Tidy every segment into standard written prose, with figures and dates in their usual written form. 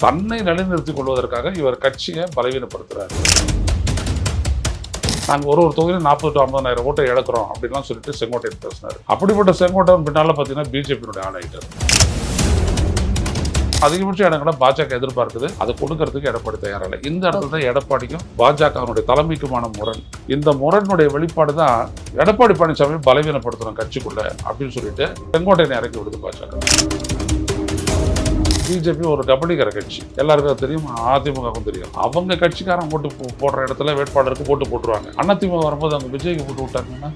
தன்னை நிலைநிறுத்திக் கொள்வதற்காக இவர் கட்சியை பலவீனப்படுத்துறாரு. நாங்கள் ஒரு தொகுதியில் 40 to 50,000 ஓட்டை இழக்கிறோம் அப்படின்லாம் சொல்லிட்டு செங்கோட்டையன் பேசினார். அப்படிப்பட்ட செங்கோட்டையன் பின்னால் பார்த்தீங்கன்னா பிஜேபியினுடைய ஆளாயிட்டார். அதிகபட்ச இடங்களை பாஜக எதிர்பார்க்குது, அதை கொடுக்கறதுக்கு எடப்பாடி தயாரில்லை. இந்த இடத்துல தான் எடப்பாடிக்கும் பாஜகவினுடைய தலைமைக்குமான முரண். இந்த முரணுடைய வெளிப்பாடு தான் எடப்பாடி பழனிசாமி பலவீனப்படுத்தணும் கட்சிக்குள்ள அப்படின்னு சொல்லிட்டு செங்கோட்டையனை இறக்கி விடுது பாஜக. பிஜேபி ஒரு கபடிக்கிற கட்சி, எல்லாருக்கும் தெரியும், அதிமுகவுக்கும் தெரியும். அவங்க கட்சிக்காரன் ஓட்டு போடுற இடத்துல வேட்பாளருக்கு ஓட்டு போட்டுருவாங்க. அதிமுக வரும்போது அவங்க விஜய்க்கு போட்டு விட்டாங்கன்னா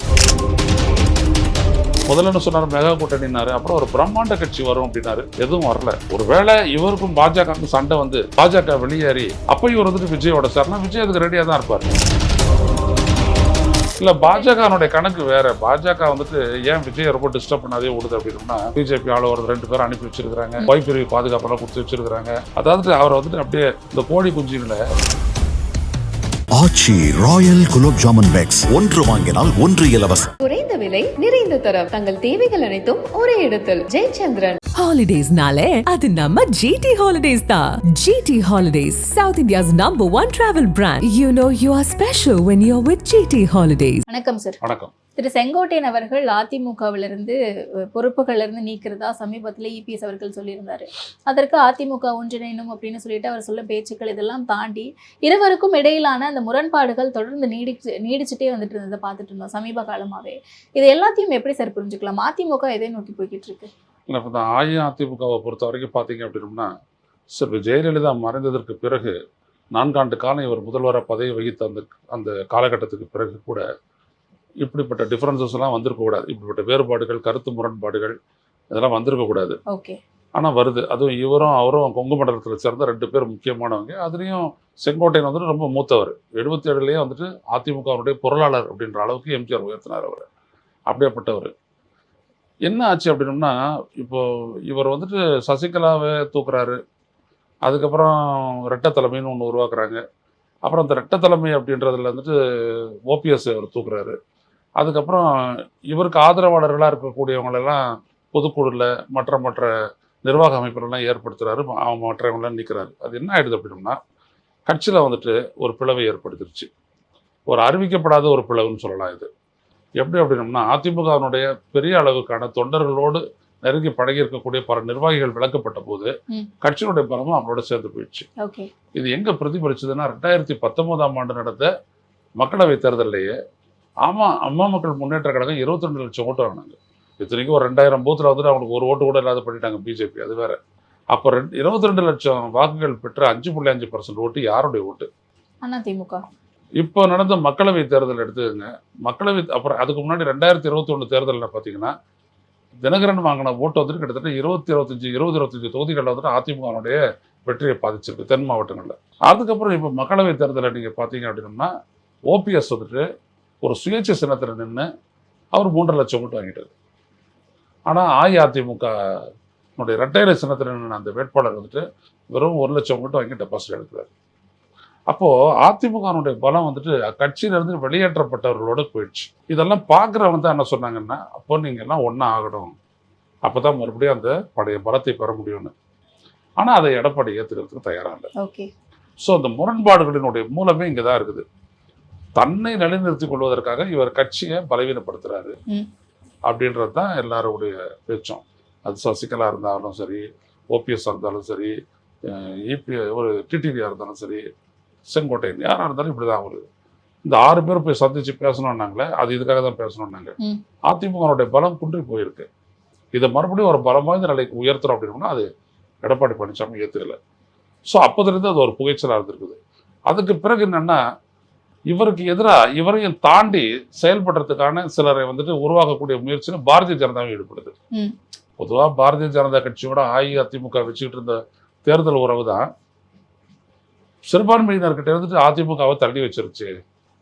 முதல்ல சொன்னார் மெகா கூட்டணினாரு, அப்புறம் ஒரு பிரம்மாண்ட கட்சி வரும் அப்படின்னாரு, எதுவும் வரல. ஒருவேளை இவருக்கும் பாஜகவுக்கும் சண்டை வந்து பாஜக வெளியேறி அப்ப இவர் வந்துட்டு விஜயோட சார்னா விஜய் அதுக்கு ரெடியா தான் இருப்பாரு. இல்ல பாஜகனுடைய கணக்கு வேற. பாஜக வந்துட்டு ஏன் விஜய் ரொம்ப டிஸ்டர்ப் பண்ணாதே விடுது அப்படின்னா, பிஜேபி ஆளு ஒரு 2 பேரும் அனுப்பி வச்சிருக்காங்க, பிரிவு பாதுகாப்பெல்லாம் கொடுத்து வச்சிருக்காங்க. அதாவது அவரை வந்துட்டு அப்படியே இந்த கோழி குஞ்சில ஆச்சி ராயல் குலோப் ஜாமுன் பேக்ஸ், ஒன்று வாங்கினால் ஒன்று இலவசம். குறைந்த விலை நிறைந்த தரம், தங்கள் தேவைகள் அனைத்தும் ஒரே இடத்தில். ஜெயச்சந்திரன். ஹாலிடேஸ்னாலே அது நம்ம ஜிடி ஹாலிடேஸ் தான். GT Holidays, South India's #1 travel brand. You know you are special when you're with GT Holidays. வணக்கம் சார். வணக்கம். திரு செங்கோட்டையன் அவர்கள் அதிமுகவிலிருந்து பொறுப்புகளிலிருந்து நீக்கிறதா சமீபத்தில் இபிஎஸ் அவர்கள் சொல்லியிருந்தாரு. அதற்கு அதிமுக ஒன்றிணைணும் அப்படின்னு சொல்லிட்டு அவர் சொல்ல பேச்சுக்கள் இதெல்லாம் தாண்டி இருவருக்கும் இடையிலான அந்த முரண்பாடுகள் தொடர்ந்து நீடிச்சுட்டே வந்துட்டு இருந்ததை பார்த்துட்டு இருந்தோம் சமீப காலமாகவே. இது எல்லாத்தையும் எப்படி சார் புரிஞ்சுக்கலாம்? அதிமுக எதை நோக்கி போய்கிட்டு இருக்கு? இல்லை, இப்போ தான் அஇஅதிமுகவை பொறுத்த வரைக்கும் பார்த்தீங்க அப்படின்னா, சார் ஜெயலலிதா மறைந்ததற்கு பிறகு 4 ஆண்டு காலம் இவர் முதல்வராக பதவி வகித்த அந்த காலகட்டத்துக்கு பிறகு கூட இப்படிப்பட்ட டிஃபரன்சஸ் எல்லாம் வந்திருக்கக்கூடாது. இப்படிப்பட்ட வேறுபாடுகள், கருத்து முரண்பாடுகள் இதெல்லாம் வந்திருக்கக்கூடாது. ஓகே. ஆனால் வருது. அதுவும் இவரும் அவரும் கொங்கு மண்டலத்தில் சேர்ந்த 2 பேர் முக்கியமானவங்க. அதுலேயும் செங்கோட்டையன் வந்துட்டு ரொம்ப மூத்தவர். 77லேயே வந்துட்டு அதிமுகவுடைய பொருளாளர் அப்படின்ற அளவுக்கு எம்ஜிஆர் உயர்த்தினார் அவர். அப்படியேப்பட்டவர். என்ன ஆச்சு அப்படின்னா, இப்போ இவர் வந்துட்டு சசிகலாவை தூக்குறாரு. அதுக்கப்புறம் ரெட்டை தலைமைன்னு ஒன்று உருவாக்குறாங்க. அப்புறம் அந்த ரெட்டை தலைமை அப்படின்றதுல வந்துட்டு ஓபிஎஸ் அவர் தூக்குறாரு. அதுக்கப்புறம் இவருக்கு ஆதரவாளர்களாக இருக்கக்கூடியவங்களெல்லாம் பொதுக்குழுவில் மற்ற நிர்வாக அமைப்புகளெல்லாம் ஏற்படுத்துகிறாரு. மற்றவங்களாம் நிற்கிறாரு. அது என்ன ஆகிடுது அப்படின்னா, கட்சியில் வந்துட்டு ஒரு பிளவை ஏற்படுத்திருச்சு. ஒரு அறிவிக்கப்படாத ஒரு பிளவுன்னு சொல்லலாம். இது எப்படி அப்படின்னம்னா, அதிமுகவினுடைய பெரிய அளவுக்கான தொண்டர்களோடு நெருங்கி பழகி இருக்கக்கூடிய பல நிர்வாகிகள் விளக்கப்பட்ட போது கட்சியினுடைய பலமும் அவங்களோட சேர்ந்து போயிடுச்சு. இது எங்க பிரதிபலிச்சதுன்னா, 2019ஆம் ஆண்டு நடந்த மக்களவை தேர்தலையே அம்மா மக்கள் முன்னேற்ற கழகம் 22 லட்சம் ஓட்டு வாங்கினாங்க. இத்தனைக்கும் ஒரு 2000 பூத்தில் வந்துட்டு அவங்களுக்கு ஒரு ஓட்டு கூட இல்லாத பண்ணிட்டாங்க பிஜேபி. அது வேற. அப்போ 22 லட்சம் வாக்குகள் பெற்ற 5.5% ஓட்டு யாருடைய ஓட்டு? அதிமுக. இப்போ நடந்த மக்களவை தேர்தல் எடுத்துக்கங்க. மக்களவை அப்புறம் அதுக்கு முன்னாடி 2021 தேர்தலில் பார்த்தீங்கன்னா, தினகரன் வாங்கின ஓட்டு வந்துட்டு கிட்டத்தட்ட 20-25 தொகுதிகளில் வந்துட்டு அதிமுகனுடைய வெற்றியை பாதிச்சிருக்கு தென் மாவட்டங்களில். அதுக்கப்புறம் இப்போ மக்களவை தேர்தலில் நீங்கள் பார்த்தீங்க அப்படின்னா, ஓபிஎஸ் வந்துட்டு ஒரு சுயேட்சை சின்னத்தில் நின்று அவர் 3.5 லட்சம் ஓட்டு வாங்கிட்டார். ஆனால் அஇஅதிமுக இரட்டையிலை சின்னத்தில் நின்று அந்த வேட்பாளர் வந்துட்டு வெறும் 1 லட்சம் ஓட்டு வாங்கி டெபாசிட் எடுக்கிறார். அப்போது அதிமுகனுடைய பலம் வந்துட்டு கட்சியிலிருந்து வெளியேற்றப்பட்டவர்களோடு போயிடுச்சு. இதெல்லாம் பார்க்குறவங்க தான் என்ன சொன்னாங்கன்னா, அப்போ நீங்கள் எல்லாம் ஒன்றா ஆகணும், அப்போ தான் மறுபடியும் அந்த பழைய பலத்தை பெற முடியும்னு. ஆனால் அதை எடப்பாடி ஏற்றுக்கிறதுக்கு தயாராக இல்லை. ஓகே. ஸோ அந்த முரண்பாடுகளினுடைய மூலமே இங்கே தான் இருக்குது. தன்னை நிலைநிறுத்திக் கொள்வதற்காக இவர் கட்சியை பலவீனப்படுத்துறாரு அப்படின்றது தான் எல்லாருடைய பேச்சும். அது சசிகலா இருந்தாலும் சரி, ஓபிஎஸ் இருந்தாலும் சரி, ஒரு டிடிவியாக இருந்தாலும் சரி, செங்கோட்டையன் யாராக இருந்தாலும் இப்படிதான். ஒரு இந்த 6 பேர் போய் சந்திச்சு பேசணும்னாங்களே, அது இதுக்காக தான் பேசணும்னாங்க. அதிமுகனுடைய பலம் குன்றி போயிருக்கு. இதை மறுபடியும் ஒரு பலம் வாய்ந்த நிலைக்கு உயர்த்துறோம் அப்படின்னா அது எடப்பாடி பழனிசாமி ஏற்றுக்கல. ஸோ அப்போதுலேருந்து அது ஒரு புகைச்சலாக இருந்திருக்குது. அதுக்கு பிறகு என்னன்னா, இவருக்கு எதிராக இவரையும் தாண்டி செயல்படுறதுக்கான சிலரை வந்துட்டு உருவாக்கக்கூடிய முயற்சின்னு பாரதிய ஜனதாவை ஈடுபடுது. பொதுவாக பாரதிய ஜனதா கட்சியோட அஇஅதிமுக வச்சுக்கிட்டு இருந்த தேர்தல் உறவு தான் சிறுபான்மையினர்கிட்ட இருந்துட்டு அதிமுகவை தள்ளி வச்சிருச்சு,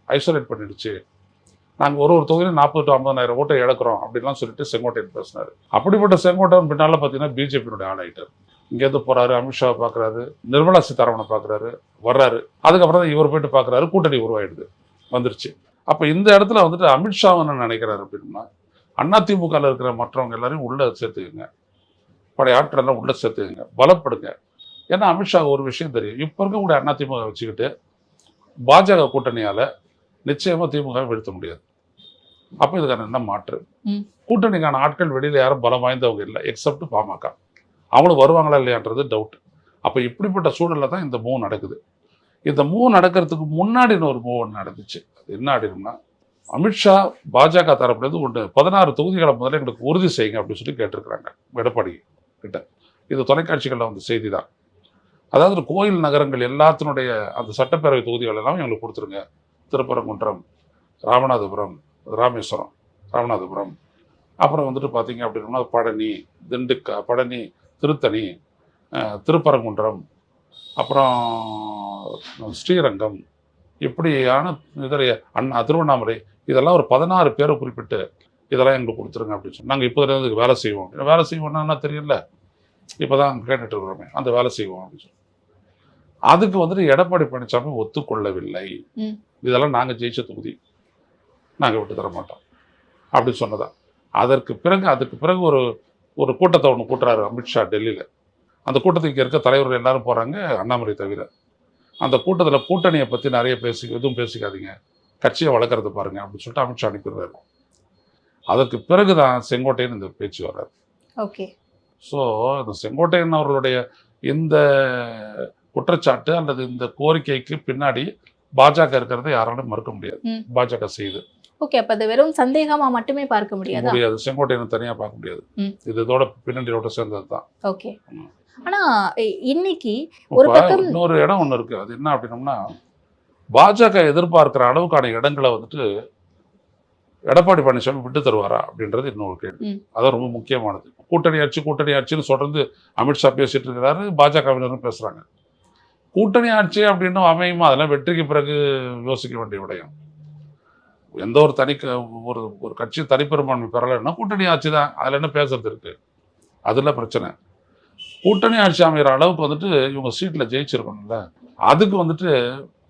ஐசோலேட் பண்ணிடுச்சு. நாங்கள் ஒரு தொகுதியில் 40 to 50,000 ஓட்டை இழக்கிறோம் அப்படின்லாம் சொல்லிட்டு செங்கோட்டையன் பேசினார். அப்படிப்பட்ட செங்கோட்டையன் பின்னால் பார்த்தீங்கன்னா பிஜேபியினுடைய ஆளாயிட்டார். இங்கேருந்து போகிறாரு, அமித்ஷாவை பார்க்குறாரு, நிர்மலா சீதாராமனை பார்க்குறாரு, வர்றாரு. அதுக்கப்புறம் தான் இவர் போயிட்டு பார்க்குறாரு, கூட்டணி உருவாயிடுது, வந்துருச்சு. அப்போ இந்த இடத்துல வந்துட்டு அமித்ஷா என்ன நினைக்கிறாரு அப்படின்னா, அதிமுகவில் இருக்கிற மற்றவங்க எல்லாரையும் உள்ளே சேர்த்துக்குங்க, பழைய ஆட்களெல்லாம் உள்ளே சேர்த்துக்குங்க, பலப்படுங்க. ஏன்னா அமித்ஷா ஒரு விஷயம் தெரியும், இப்போ இருக்கக்கூடிய அதிமுக வச்சுக்கிட்டு பாஜக கூட்டணியால் நிச்சயமாக திமுக வீழ்த்த முடியாது. அப்போ இதுக்கான என்ன மாற்று? கூட்டணிக்கான ஆட்கள் வெளியில் யாரும் பலம் வாய்ந்தவங்க இல்லை, எக்ஸப்ட் பாமக. அவங்களும் வருவாங்களா இல்லையான்றது டவுட். அப்போ இப்படிப்பட்ட சூழலில் தான் இந்த மூவ் நடக்குது. இந்த மூவ் நடக்கிறதுக்கு முன்னாடி ஒரு மூவ் ஒன்று நடந்துச்சு. அது என்ன அப்படின்னா, அமித்ஷா பாஜக தரப்புலேருந்து ஒன்று 16 தொகுதிகளை முதல்ல எங்களுக்கு உறுதி செய்யுங்க அப்படின்னு சொல்லி கேட்டிருக்கிறாங்க எடப்பாடி கிட்ட. இது தொலைக்காட்சிகளில் வந்து செய்தி தான். அதாவது கோயில் நகரங்கள் எல்லாத்தினுடைய அந்த சட்டப்பேரவை தொகுதிகள் எல்லாம் எங்களுக்கு கொடுத்துருங்க. திருப்பரங்குன்றம், ராமநாதபுரம், ராமேஸ்வரம், ராமநாதபுரம், அப்புறம் வந்துட்டு பார்த்தீங்க அப்படின்னா பழனி, பழனி, திருத்தணி, திருப்பரங்குன்றம், அப்புறம் ஸ்ரீரங்கம், இப்படியான இதர திருவண்ணாமலை, இதெல்லாம் ஒரு 16 பேரை குறிப்பிட்டு இதெல்லாம் எங்களுக்கு கொடுத்துருங்க அப்படின்னு சொல்லி நாங்கள் இப்போதுலேருந்து இதுக்கு வேலை செய்வோம். வேலை செய்வோம்னா தெரியல, இப்போ தான் கேட்டுட்டு இருக்கிறோமே, அந்த வேலை செய்வோம் அப்படின்னு சொல்லி. அதுக்கு வந்துட்டு எடப்பாடி பழனிசாமி ஒத்துக்கொள்ளவில்லை. இதெல்லாம் நாங்கள் ஜெயிச்ச தொகுதி, நாங்கள் விட்டு தர மாட்டோம் அப்படின்னு சொன்னதா. அதுக்கு பிறகு ஒரு கூட்டத்தை ஒன்று கூட்டுறாரு அமித்ஷா டெல்லியில். அந்த கூட்டத்துக்கு இருக்க தலைவர்கள் எல்லாரும் போகிறாங்க, அண்ணாமலை தவிர. அந்த கூட்டத்தில் கூட்டணியை பற்றி நிறைய எதுவும் பேசிக்காதீங்க, கட்சியை வளர்க்குறது பாருங்க அப்படின்னு சொல்லிட்டு அமித்ஷா அனுப்பிடுறாரு. அதற்கு பிறகு தான் செங்கோட்டையன் இந்த பேச்சு வர்றாரு. ஓகே. ஸோ இந்த செங்கோட்டையன் அவர்களுடைய இந்த குற்றச்சாட்டு அல்லது இந்த கோரிக்கைக்கு பின்னாடி பாஜக இருக்கிறத யாராலும் மறுக்க முடியாது. பாஜக செய்து ஓகே. அப்ப அது வெறும் சந்தேகமா மட்டுமே பார்க்க முடியாது. செங்கோட்டையன் தனியா பார்க்க முடியாது. இது இதோட பின்னணியோட சேர்ந்தது தான். ஓகே. ஆனா இன்னைக்கு ஒரு பக்கம் இன்னொரு இடம் ஒன்று இருக்கு. அது என்ன அப்படின்னோம்னா, பாஜக எதிர்பார்க்கிற அளவுக்கான இடங்களை வந்துட்டு எடப்பாடி பழனிசாமி விட்டு தருவாரா அப்படின்றது இன்னொரு கேள்வி. அதான் ரொம்ப முக்கியமானது. கூட்டணி ஆட்சின்னு தொடர்ந்து அமித்ஷா பேசிட்டு இருக்கிறாரு, பாஜகவினரும் பேசுறாங்க. கூட்டணி ஆட்சி அப்படின்னு அமையுமா? அதெல்லாம் வெற்றிக்கு பிறகு யோசிக்க வேண்டிய விடயம். எந்த ஒரு ஒரு கட்சி தனிப்பெரும்பான்மை பெறலைன்னா கூட்டணி ஆட்சி தான், அதில் என்ன பேசுறது இருக்கு? அதில் பிரச்சனை. கூட்டணி ஆட்சி அமைகிற அளவுக்கு வந்துட்டு இவங்க சீட்டில் ஜெயிச்சிருக்கணும்ல, அதுக்கு வந்துட்டு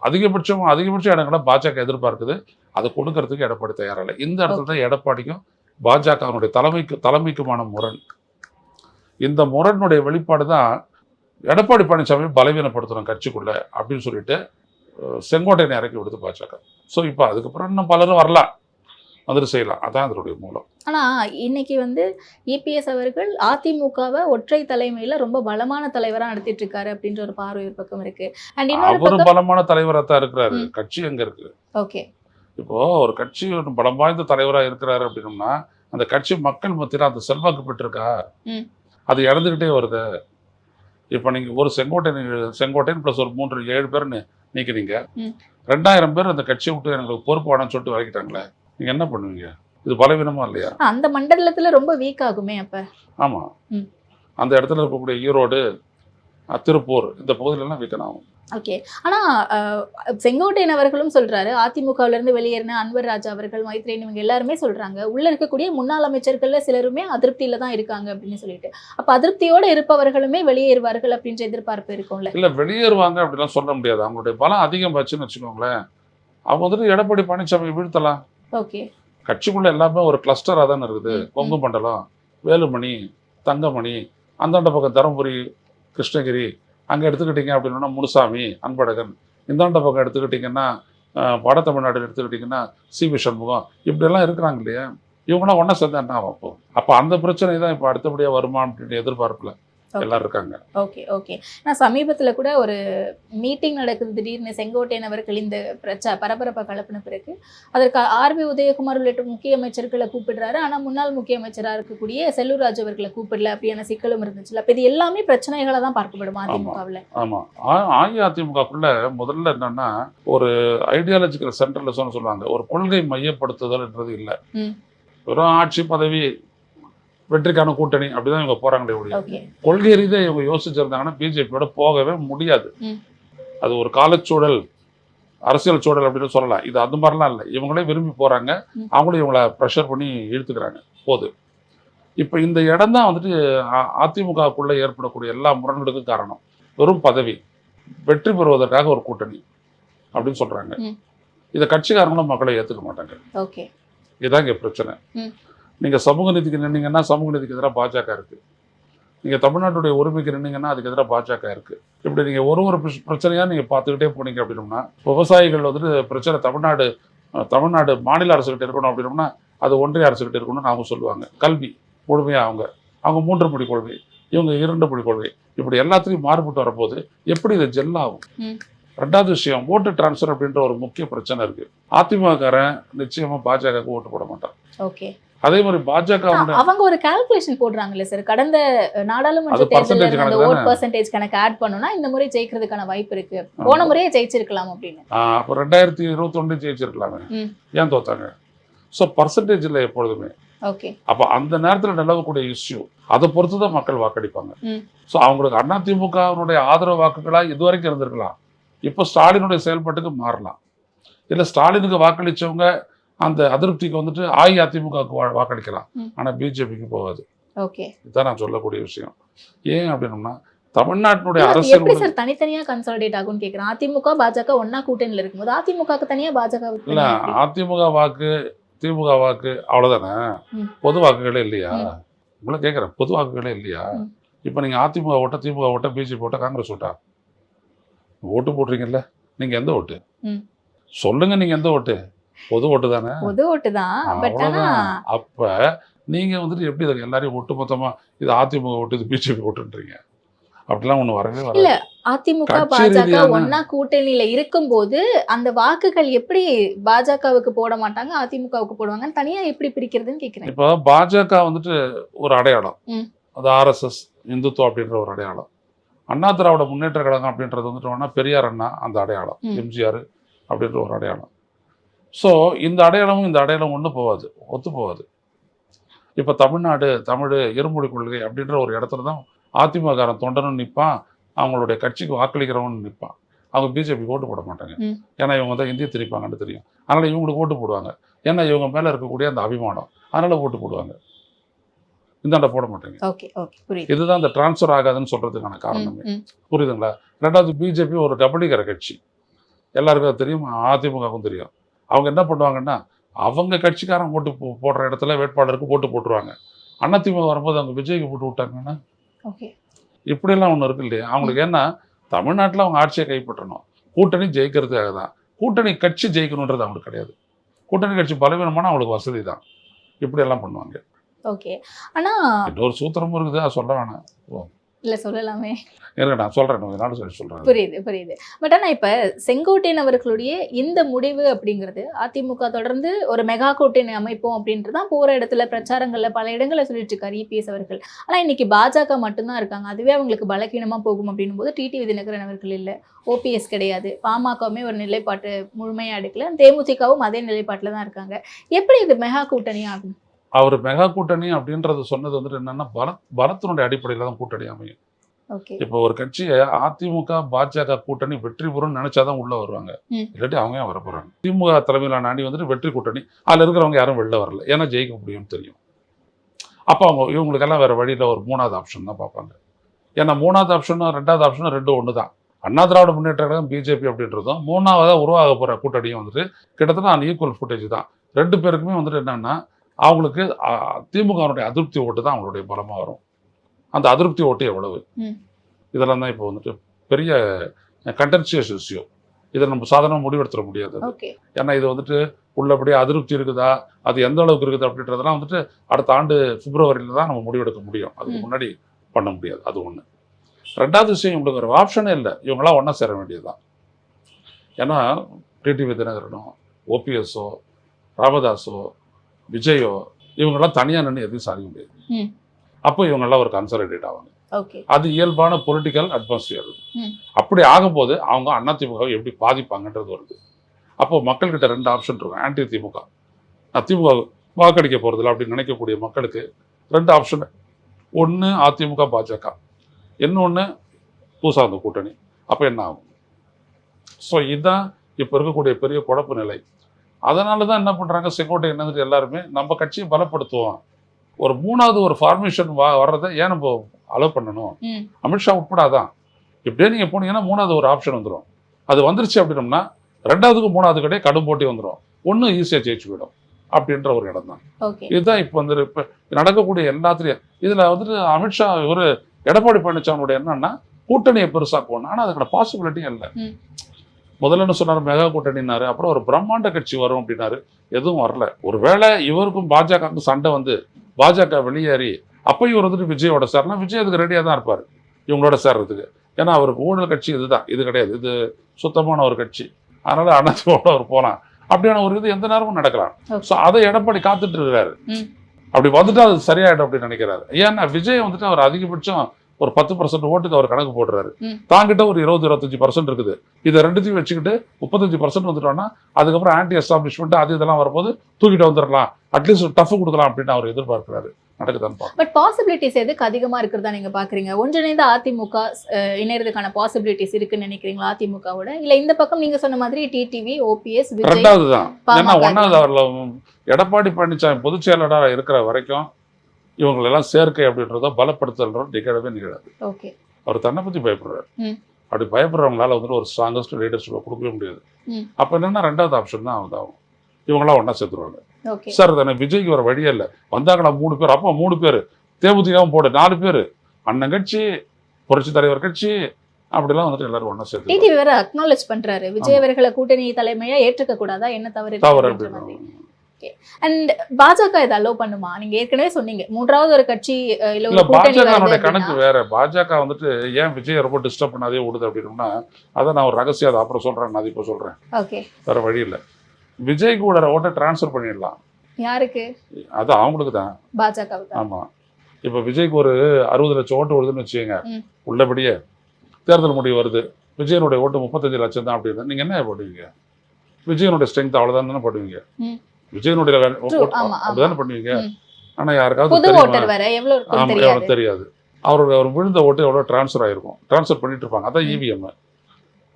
அதிகபட்சம் இடங்களை பாஜக எதிர்பார்க்குது. அதை கொடுக்கறதுக்கு எடப்பாடி தயாரில்லை. இந்த இடத்துல தான் எடப்பாடிக்கும் பாஜகவினுடைய தலைமைக்குமான முரண். இந்த முரணுடைய வெளிப்பாடு தான் எடப்பாடி பழனிசாமி பலவீனப்படுத்தணும் கட்சிக்குள்ள அப்படின்னு சொல்லிட்டு செங்கோட்டையனை இறக்கி விடுது பாஜக. ஸோ இப்போ அதுக்கப்புறம் இன்னும் பலரும் வரலாம், வந்துட்டு செய்யலாம். அதான் அதனுடைய மூலம். ஆனா இன்னைக்கு வந்து இபிஎஸ் அவர்கள் அதிமுகவை ஒற்றை தலைமையில ரொம்ப பலமான தலைவரா நடத்திட்டு இருக்காரு அப்படின்ற ஒரு பார்வை ஒரு பக்கம் இருக்கு. அண்ட் அவரு பலமான தலைவரா தான் இருக்கிறாரு. கட்சி எங்க இருக்கு? ஓகே. இப்போ ஒரு கட்சி பலம் வாய்ந்த தலைவரா இருக்கிறாரு அப்படின்னோம்னா, அந்த கட்சி மக்கள் மத்தியில் அந்த செல்வாக்கு பெற்றிருக்கா? அது இழந்துகிட்டே வருது. இப்போ நீங்க ஒரு செங்கோட்டையன் பிளஸ் ஒரு 7 பேர் நீக்கிறீங்க, 2000 பேர் அந்த கட்சியை விட்டு எனக்கு பொறுப்பு வேணும்னு சொல்லிட்டு வரைக்கிட்டாங்களே, நீங்க என்ன பண்ணுவீங்க? இது பலவீனமா இல்லையா? அந்த மண்டலத்துல ரொம்ப வீக் ஆகுமே அப்ப. ஆமா, அந்த இடத்துல இருக்கக்கூடிய ஈரோடு, திருப்பூர், இந்த பகுதியிலலாம் வீக்கன் ஆகும். ஓகே. ஆனா செங்கோட்டையன் அவர்களும் சொல்றாரு, அதிமுகவில இருந்து வெளியேறின அன்வர் ராஜா அவர்கள், மைத்ரேயன், இவங்க எல்லாருமே சொல்றாங்க உள்ள இருக்கக்கூடிய முன்னாள் அமைச்சர்கள்ல சிலருமே அதிருப்தியில தான் இருக்காங்க அப்படின்னு சொல்லிட்டு. அப்ப அதிருப்தியோட இருப்பவர்களுமே வெளியேறுவார்கள் அப்படின்ற எதிர்பார்ப்பு இருக்கும்ல? இல்ல, வெளியேறுவாங்க அப்படிலாம் சொல்ல முடியாது. அவங்களுடைய பலம் அதிகம் வச்சுன்னு வச்சுக்கோங்களேன், அவங்க வந்துட்டு எடப்பாடி பழனிசாமி வீழ்த்தலாம். ஓகே. கட்சிக்குள்ள எல்லாமே ஒரு கிளஸ்டரா தானே இருக்குது. கொங்கு மண்டலம், வேலுமணி, தங்கமணி, அந்தாண்ட பக்கம் தருமபுரி, கிருஷ்ணகிரி, அங்கே எடுத்துக்கிட்டிங்க அப்படின்னா முனுசாமி, அன்பழகன், இந்தாண்ட பக்கம் எடுத்துக்கிட்டிங்கன்னா வட தமிழ்நாடு எடுத்துக்கிட்டிங்கன்னா சிபி சண்முகம், இப்படியெல்லாம் இருக்கிறாங்க இல்லையா? இவங்களாம் ஒன்றா சேர்ந்தா என்ன ஆகும்? அப்போ அந்த பிரச்சனை தான் இப்போ அடுத்தபடியாக வருமா அப்படின்னு எதிர்பார்ப்பில் எல்லாரும் இருக்காங்க. ஓகே. ஓகே. நான் சமீபத்தில் கூட ஒரு மீட்டிங் நடக்குது, திடீர்னு செங்கோட்டையன் அவர்கள் இந்த பரபரப்பை கலப்பின பிறகு அதற்கு ஆர்பி உதயகுமார் உள்ளிட்ட முக்கிய அமைச்சர்களை கூப்பிடுறாரு. ஆனால் முன்னாள் முக்கிய அமைச்சராக இருக்கக்கூடிய செல்லூர் ராஜு அவர்களை கூப்பிடல, அப்படியான சிக்கலும் இருந்துச்சுல. அப்போ இது எல்லாமே பிரச்சனைகளை தான் பார்க்கப்படும் அதிமுகவில். ஆமாம், அஇஅதிமுகக்குள்ள முதல்ல என்னன்னா ஒரு ஐடியாலஜிக்கல் சென்டர்ல சொல்லுவாங்க, ஒரு கொள்கை மையப்படுத்துதல்ன்றது இல்லை. வெறும் ஆட்சி பதவி, வெற்றிக்கான கூட்டணி அப்படிதான் இவங்க போறாங்களே ஒழிய கொள்கை ரீதியாக இவங்க யோசிச்சிருந்தாங்கன்னா பிஜேபியோட போகவே முடியாது. அது ஒரு காலச்சூழல், அரசியல் சூழல் அப்படின்னு சொல்லலாம். இது அந்த மாதிரிலாம் இல்லை. இவங்களே விரும்பி போறாங்க, அவங்களும் இவங்களை ப்ரெஷர் பண்ணி இழுத்துக்கிறாங்க போது. இப்போ இந்த இடம் தான் வந்துட்டு அதிமுகக்குள்ள ஏற்படக்கூடிய எல்லா முரண்களுக்கும் காரணம். வெறும் பதவி, வெற்றி பெறுவதற்காக ஒரு கூட்டணி அப்படின்னு சொல்றாங்க. இதை கட்சிக்காரங்களும் மக்களை ஏற்றுக்க மாட்டாங்க. இதுதான் இங்கே பிரச்சனை. நீங்கள் சமூக நீதிக்கு நின்னீங்கன்னா சமூக நீதிக்கு எதிராக பாஜக இருக்கு, நீங்கள் தமிழ்நாட்டுடைய உரிமைக்கு நின்னீங்கன்னா அதுக்கு எதிராக பாஜக இருக்குது. இப்படி நீங்கள் ஒரு பிரச்சனையாக நீங்கள் பார்த்துக்கிட்டே போனீங்க அப்படின்னோம்னா, விவசாயிகள் வந்துட்டு பிரச்சனை தமிழ்நாடு மாநில அரசுகிட்ட இருக்கணும் அப்படின்னோம்னா அது ஒன்றிய அரசுகிட்ட இருக்கணும்னு அவங்க சொல்லுவாங்க. கல்வி முழுமையாக அவங்க 3 மொழி கொள்கை, இவங்க 2 மொழி கொள்கை, இப்படி எல்லாத்துலேயும் மாறுபட்டு வரும்போது எப்படி இது ஜெல்லாகும்? ரெண்டாவது விஷயம், ஓட்டு டிரான்ஸ்ஃபர் அப்படின்ற ஒரு முக்கிய பிரச்சனை இருக்கு. அதிமுககாரன் நிச்சயமா பாஜகவுக்கு ஓட்டு போட மாட்டான். ஓகே. அதே மாதிரி பாஜக அவங்க ஒரு கால்குலேஷன் போடுறாங்கல்ல சார், கடந்த நாடாளுமன்ற தேர்தலில் அந்த ஓட் பெர்சன்டேஜ் கணக்கு ஆட் பண்ணனும்னா இந்த முறை ஜெயிக்கிறதுக்கான வாய்ப்பு இருக்கு, போன முறையே ஜெயிச்சிருக்கலாம் அப்படின்னு. அப்போ 2021 ஜெயிச்சிருக்கலாமே, ஏன் தோத்தாங்க? ஸோ பர்சன்டேஜில் எப்பொழுதுமே ஓகே. அப்போ அந்த நேரத்தில் நிலவக்கூடிய இஷ்யூ அதை பொறுத்து தான் மக்கள் வாக்களிப்பாங்க. ஸோ அவங்களுக்கு அதிமுகவினுடைய ஆதரவு வாக்குகளாக இதுவரைக்கும் இருந்திருக்கலாம், இப்போ ஸ்டாலினுடைய செயல்பாட்டுக்கு மாறலாம். இல்லை ஸ்டாலினுக்கு வாக்களித்தவங்க அந்த அதிருப்திக்கு வந்துட்டு அஇஅதிமுகவுக்கு வாக்களிக்கலாம், ஆனால் பிஜேபிக்கு போகாது. ஓகே, இதுதான் நான் சொல்லக்கூடிய விஷயம். ஏன் அப்படின்னா தமிழ்நாட்டினுடைய அரசு எப்படி அரசியல் சார் தனித்தனியா கன்சாலிடேட் ஆகும்னு கேக்குறேன். அதிமுக பாஜக ஒண்ணா கூட்டணியில இருக்கும்போது அதிமுகக்கு தனியா பாஜக இல்ல, அதிமுக வாக்கு திமுக வாக்கு அவ்வளவுதானே, பொது வாக்குகளே இல்லையா? உங்களை கேட்குறேன், பொது வாக்குகளே இல்லையா? இப்போ நீங்கள் அதிமுக ஓட்ட, திமுக ஓட்ட, பிஜேபி ஓட்ட, காங்கிரஸ் ஓட்டா ஓட்டு போடுறீங்கல்ல, நீங்க எந்த ஓட்டு சொல்லுங்க? நீங்க எந்த ஓட்டு? பொது ஓட்டு தானே, பொது ஓட்டு தான். அப்ப நீங்க வந்துட்டு எப்படி இதை எல்லாரையும் ஒட்டு மொத்தமா இது அதிமுக ஓட்டு இது பிஜேபி ஓட்டுன்றீங்க? அப்படிலாம் ஒண்ணு வரவே வராது. இல்ல, அதிமுக பாஜக ஒன்னா கூட்டணியில இருக்கும்போது அந்த வாக்குகள் எப்படி பாஜகவுக்கு போட மாட்டாங்க அதிமுகவுக்கு போடுவாங்க, தனியா எப்படி பிரிக்கிறதுன்னு கேக்குறேன். இப்போ பாஜக வந்துட்டு ஒரு அடையாளம், அது ஆர்எஸ்எஸ் இந்துத்துவம் அப்படின்ற ஒரு அடையாளம். அண்ணா திராவிட முன்னேற்ற கழகம் அப்படின்றது வந்துட்டோம்னா பெரியார் அண்ணா அந்த அடையாளம், எம்ஜிஆர் அப்படின்ற ஒரு அடையாளம். ஸோ இந்த அடையாளம் ஒன்றும் போகாது, ஒத்து போகாது. இப்போ தமிழ் இருமொழி கொள்கை அப்படின்ற ஒரு இடத்துல தான் அதிமுககாரன் தொண்டனும் நிற்பான், அவங்களுடைய கட்சிக்கு வாக்களிக்கிறவன் நிற்பான். அவங்க பிஜேபிக்கு ஓட்டு போட மாட்டாங்க, ஏன்னா இவங்க தான் இந்திய திணிப்பாங்கன்னு தெரியும். அதனால் இவங்களுக்கு ஓட்டு போடுவாங்க, ஏன்னா இவங்க மேலே இருக்கக்கூடிய அந்த அபிமானம், அதனால் ஓட்டு போடுவாங்க. இந்தாண்ட போட மாட்டாங்க. இதுதான் இந்த டிரான்ஸ்ஃபர் ஆகாதுன்னு சொல்றதுக்கான காரணமே. புரியுதுங்களா? ரெண்டாவது, பிஜேபி ஒரு கபடிகர கட்சி, எல்லாருக்கும் அது தெரியும், அதிமுகவுக்கும் தெரியும். அவங்க என்ன பண்ணுவாங்கன்னா அவங்க கட்சிக்காரன் ஓட்டு போடுற இடத்துல வேட்பாளருக்கு ஓட்டு போட்டுருவாங்க. அதிமுக வரும்போது அவங்க விஜய்க்கு போட்டு விட்டாங்கன்னா இப்படியெல்லாம் ஒன்று இருக்கு இல்லையா? அவங்களுக்கு என்ன, தமிழ்நாட்டில் அவங்க ஆட்சியை கைப்பற்றணும், கூட்டணி ஜெயிக்கிறதுக்காக தான். கூட்டணி கட்சி ஜெயிக்கணுன்றது அவங்களுக்கு கிடையாது. கூட்டணி கட்சி பலவீனமான அவங்களுக்கு வசதி தான், இப்படியெல்லாம் பண்ணுவாங்க. ஓகே. ஆனா இன்னொரு சூத்திரமும் இருக்குது, அதை சொல்ல வேணாம். இல்ல சொல்லலாமே, நான் சொல்றேன். புரியுது. பட் ஆனா இப்ப செங்கோட்டையன் அவர்களுடைய இந்த முடிவு அப்படிங்கிறது, அதிமுக தொடர்ந்து ஒரு மெகா கூட்டணி அமைப்போம் அப்படின்றதான் போற இடத்துல பிரச்சாரங்கள்ல பல இடங்களை சொல்லிட்டு இருக்காரு இபிஎஸ் அவர்கள். ஆனா இன்னைக்கு பாஜக மட்டும்தான் இருக்காங்க, அதுவே அவங்களுக்கு பலகீனமா போகும் அப்படின்னும் போது டிடிவி தினகரன் அவர்கள் இல்ல, ஓபிஎஸ் கிடையாது, பாமகவுமே ஒரு நிலைப்பாட்டு முழுமையா எடுக்கல, தேமுதிகவும் அதே நிலைப்பாட்டுல தான் இருக்காங்க. எப்படி இது மெகா கூட்டணி ஆகும்? அவர் மெகா கூட்டணி அப்படின்றது சொன்னது வந்துட்டு என்னன்னா பலத்தினுடைய அடிப்படையில் தான் கூட்டணி அமையும். இப்போ ஒரு கட்சியை அதிமுக பாஜக கூட்டணி வெற்றி பெறும் நினைச்சாதான் உள்ள வருவாங்க, இல்லாட்டி அவங்க ஏன் வர போறாங்க? திமுக தலைமையிலான அணி வந்துட்டு வெற்றி கூட்டணி, அதுல இருக்கிறவங்க யாரும் வெளில வரல, ஏன்னா ஜெயிக்க முடியும்னு தெரியும். அப்போ இவங்களுக்கெல்லாம் வேற வழியில ஒரு 3வது ஆப்ஷன் தான் பார்ப்பாங்க. ஏன்னா 3வது ஆப்ஷனும் 2வது ஆப்ஷனும் ரெண்டும் ஒன்று தான். அண்ணா திராவிட முன்னேற்ற கழகம் பிஜேபி அப்படின்றதும் 3வது உருவாக போற கூட்டணியும் வந்துட்டு கிட்டத்தட்ட அந்த ஈக்குவல் ஃபுட்டேஜ் தான். 2 பேருக்குமே வந்துட்டு என்னன்னா அவங்களுக்கு திமுகவுடைய அதிருப்தி ஓட்டு தான் அவங்களுடைய பலமா வரும். அந்த அதிருப்தி ஓட்டு எவ்வளவு, இதெல்லாம் தான் இப்போ வந்துட்டு பெரிய கண்டென்சியஸ் இஷ்யூ. இதை நம்ம சாதாரண முடிவெடுத்துட முடியாது. ஏன்னா இது வந்துட்டு உள்ளபடியே அதிருப்தி இருக்குதா, அது எந்த அளவுக்கு இருக்குது அப்படின்றதெல்லாம் வந்துட்டு அடுத்த ஆண்டு பிப்ரவரியில தான் நம்ம முடிவெடுக்க முடியும், அதுக்கு முன்னாடி பண்ண முடியாது. அது ஒன்று. ரெண்டாவது விஷயம், இவங்களுக்கு ஒரு ஆப்ஷனே இல்லை, இவங்களாம் ஒன்றா சேர வேண்டியதுதான். ஏன்னா டிடிவி தினகரனோ ஓபிஎஸ்ஓ ராமதாஸோ விஜயோ இவங்கெல்லாம் தனியாக நின்று எதுவும் சாதிக்க முடியாது. அப்போ இவங்கெல்லாம் ஒரு கன்சாலிடேட் ஆவாங்க. அது இயல்பான பொலிட்டிக்கல் அட்மாஸ்பியர். அப்படி ஆகும்போது அவங்க அதிமுகவை எப்படி பாதிப்பாங்கன்றது வருது. அப்போ மக்கள்கிட்ட 2 ஆப்ஷன் இருக்கும். ஆன்டி திமுக, திமுக வாக்களிக்க போகிறதில்ல அப்படின்னு நினைக்கக்கூடிய மக்களுக்கு 2 ஆப்ஷன். ஒன்று அதிமுக பாஜக, இன்னொன்று பூசாந்த கூட்டணி. அப்போ என்ன ஆகும்? ஸோ இதுதான் இப்போ இருக்கக்கூடிய பெரிய குழப்ப நிலை. அதனால தான் என்ன பண்ணுறாங்க, செங்கோட்டையன் என்னது எல்லாருமே நம்ம கட்சியை பலப்படுத்துவோம், ஒரு 3வது ஒரு ஃபார்மேஷன் வர்றதை ஏன் நம்ம அலோவ் பண்ணணும், அமித்ஷா உட்படாதான். இப்படியே நீங்கள் போனீங்கன்னா 3வது ஒரு ஆப்ஷன் வந்துடும். அது வந்துருச்சு அப்படின்னோம்னா 2வதுக்கு 3வது கிடையாது, கடும் போட்டி வந்துடும். ஒன்று ஈஸியாக ஜெயிச்சு விடும் அப்படின்ற ஒரு இடம் தான். இதுதான் இப்போ வந்து இப்போ நடக்கக்கூடிய எல்லாத்துலேயும். இதில் வந்துட்டு அமித்ஷா எடப்பாடி பழனிசாமியோட என்னன்னா கூட்டணியை பெருசாக்கணும். ஆனால் அதுக்கான பாசிபிலிட்டியும் இல்லை. முதல்ல என்ன சொன்னார், மெகா கூட்டணினாரு, அப்புறம் ஒரு பிரம்மாண்ட கட்சி வரும் அப்படின்னாரு, எதுவும் வரல. ஒருவேளை இவருக்கும் பாஜகவுக்கும் சண்டை வந்து பாஜக வெளியேறி அப்போ இவர் வந்துட்டு விஜயோட சேர்னா விஜய் அதுக்கு ரெடியாக தான் இருப்பார் இவங்களோட சேர்றதுக்கு. ஏன்னா அவருக்கு ஊழல் கட்சி இதுதான், இது கிடையாது, இது சுத்தமான ஒரு கட்சி. அதனால அதிமுக அவர் போகலாம் அப்படியான ஒரு இது எந்த நேரமும் நடக்கலாம். ஸோ அதை எடப்பாடி காத்துட்டு இருக்கிறாரு. அப்படி வந்துட்டு அது சரியாயிடும் அப்படின்னு நினைக்கிறாரு. ஏன்னா விஜய் வந்துட்டு அவர் அதிகபட்சம் ஒரு 10% ஓட்டுக்கு அவர் கணக்கு போடுறாரு. தாங்கிட்ட ஒரு 20-25% இருக்குது. இதை ரெண்டுத்தையும் வச்சுக்கிட்டு 35% வந்துட்டோம்னா அதுக்கப்புறம் ஆன்டி எஸ்டாப்ளிஷ்மெண்ட் அது இதெல்லாம் வரும்போது தூக்கிட்டு வந்துடலாம், அட்லீஸ்ட் டஃப் கொடுக்கலாம் அப்படின்னு அவர் எதிர்பார்க்கிறாரு. நடக்குதான் பார்க்கலாம். பட் பாசிபிலிட்டிஸ் எதுக்கு அதிகமா இருக்கிறதா நீங்க பாக்குறீங்க? ஒன்றிணைந்த அதிமுக இணையறதுக்கான பாசிபிலிட்டிஸ் இருக்குன்னு நினைக்கிறீங்களா அதிமுகவோட? இல்ல இந்த பக்கம் நீங்க சொன்ன மாதிரி டிடிவி, ஓபிஎஸ், விஜய்? ரெண்டாவது தான். ஏன்னா ஒன்னாவது அவர்ல எடப்பாடி பழனிசாமி பொதுச் செயலாளராக இருக்கிற வரைக்கும் இவங்களெல்லாம் சேர்க்கை அப்படின்றத பலப்படுத்தல் நிகழவே நிகழாது. அவர் தன்னை பற்றி பயப்படுறாரு. அப்படி பயப்படுறவங்களால வந்துட்டு ஒரு ஸ்ட்ராங்கஸ்ட் லீடர்ஷிப்பை கொடுக்கவே முடியாது. அப்போ என்னன்னா ரெண்டாவது ஆப்ஷன் தான் ஆகும். இவங்களாம் ஒன்றா சேர்த்துருவாங்க. சார் தானே விஜய்க்கு வர வழியே இல்லை. வந்தாங்களா 3 பேர், அப்போ 3 பேர் தேமுதிகவும் போட 4 பேர், அண்ணன் கட்சி, புரட்சி தலைவர் கட்சி, அப்படிலாம் வந்துட்டு எல்லாரும் ஒன்றா சேர்த்து டிடிவி வேற அக்னாலேஜ் பண்றாரு. விஜய் அவர்களை கூட்டணி தலைமையா ஏற்றுக்க கூடாதா, என்ன தவறு? அண்ட் பாஜக இதை அலோவ் பண்ணுமா? நீங்க ஏற்கனவே சொன்னீங்க மூன்றாவது ஒரு கட்சி இல்ல பாஜக கணக்கு வேற. பாஜக வந்துட்டு ஏன் விஜய் ரொம்ப டிஸ்டர்ப் பண்ணாதே ஓடுது அப்படின்னா அதை நான் ஒரு ரகசியம் அதை அப்புறம் சொல்றேன். நான் இப்போ சொல்றேன். வேற வழி இல்லை. விஜய் கூட ஓட்டை டிரான்ஸ்ஃபர் பண்ணிடலாம். யாருக்கு? அது அவங்களுக்கு தான், பாஜக. ஆமா. இப்போ விஜய்க்கு ஒரு 60 லட்சம் ஓட்டு வருதுன்னு வச்சுக்கோங்க. உள்ளபடியே தேர்தல் முடிவு வருது, விஜயனுடைய ஓட்டு 35 லட்சம் தான் அப்படின்னு நீங்க என்ன போடுவீங்க? விஜயனுடைய ஸ்ட்ரென்த் அவ்வளவுதான் தானே போடுவீங்க. விஜயனுடைய அப்படிதானே பண்ணுவீங்க. ஆனா யாருக்காவது தெரியாது அவர் விழுந்த ஓட்டு எவ்வளவு டிரான்ஸ்ஃபர் ஆயிருக்கும். டிரான்ஸ்ஃபர் பண்ணிட்டு இருப்பாங்க. அதான் இவிஎம்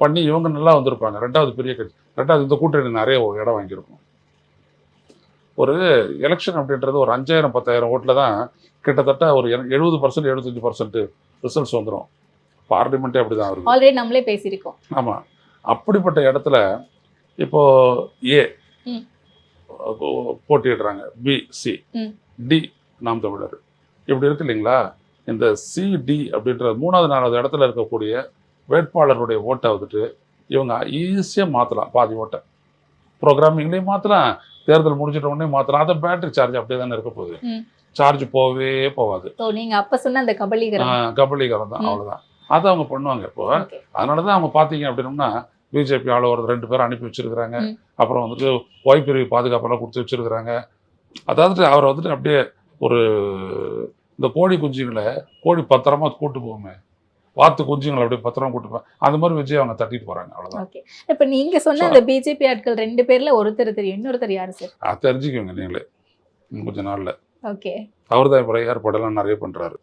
பண்ணி இவங்க நல்லா வந்திருப்பாங்க. ரெண்டாவது பெரிய கட்சி, ரெண்டாவது இந்த கூட்டணி நிறைய இடம் வாங்கியிருக்கும். ஒரு எலெக்ஷன் அப்படின்றது ஒரு 5000-10,000 ஓட்டில் தான் கிட்டத்தட்ட ஒரு 70% 75% ரிசல்ட்ஸ் வந்துடும். பார்லிமெண்ட்டே அப்படிதான் இருக்கும். ஆல்ரெடி நம்மளே பேசியிருக்கோம். ஆமா. அப்படிப்பட்ட இடத்துல இப்போ ஏ போட்டிடுறாங்க, பி, சி, டி நாம் தமிழர் இப்படி இருக்கு இல்லைங்களா? இந்த சிடி அப்படின்ற 3வது 4வது இடத்துல இருக்கக்கூடிய வேட்பாளருடைய ஓட்டை வந்துட்டு இவங்க ஈஸியாக மாற்றலாம். பாதி ஓட்டை ப்ரோக்ராமிங்லேயும் மாற்றலாம், தேர்தல் முடிஞ்சிட்ட உடனே மாற்றலாம். அதை பேட்டரி சார்ஜ் அப்படியே தானே இருக்க போகுது, சார்ஜ் போகவே போகாது. நீங்க அப்ப சொன்ன அந்த கபலீகரம் தான், அவ்வளோதான். அதை அவங்க பண்ணுவாங்க. இப்போ அதனால தான் அவங்க பார்த்தீங்க அப்படின்னா பிஜேபி ஆள ஒரு 2 பேர் அனுப்பி வச்சிருக்கிறாங்க. அப்புறம் வந்துட்டு ஓய்பிரிவு பாதுகாப்பெல்லாம் கொடுத்து வச்சிருக்கிறாங்க. அதாவது அவரை வந்துட்டு அப்படியே ஒரு இந்த கோழி குஞ்சுங்களை கோழி பத்திரமா கூட்டு போகுமே, வாத்து குஞ்சுங்களை அப்படியே பத்திரமா கூட்டுப்பேன், அந்த மாதிரி விஜய் அவங்க தட்டிட்டு போறாங்க. அவ்வளவுதான். இப்ப நீங்க சொன்ன அந்த பிஜேபி ஆட்கள் 2 பேர்ல ஒருத்தர் தெரியும், இன்னொருத்தர் யாரு சார்? தெரிஞ்சுக்கோங்க நீங்களே கொஞ்ச நாள்ல. அவர்தான் இப்ப ஐஆர் படம்லாம் நிறைய பண்றாரு.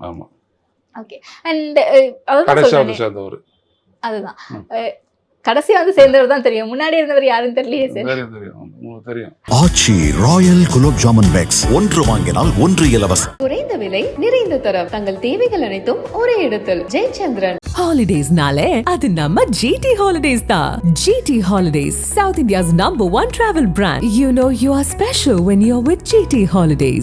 ஆமா. கடைசியா வந்து சேர்ந்தவர். அதுதான் கடைசியா வந்து சேர்ந்தவர் தான் தெரியும். முன்னாடி இருந்தவர் யாருன்னு தெரியலையே சார். தெரியும். ஆச்சி ராயல் குலோப் ஜாமுன் பேக்ஸ், 1 வாங்கினால் 1 இலவசம். குறைந்த விலை, நிறைந்த தரம், தங்கள் தேவைகள் அனைத்தும் ஒரே இடத்தில். ஜெயச்சந்திரன். ஹாலிடேஸ்னாலே அது நம்ம GT Holidays தான். GT Holidays, South India's #1 travel brand. You know you are special when you're with GT Holidays.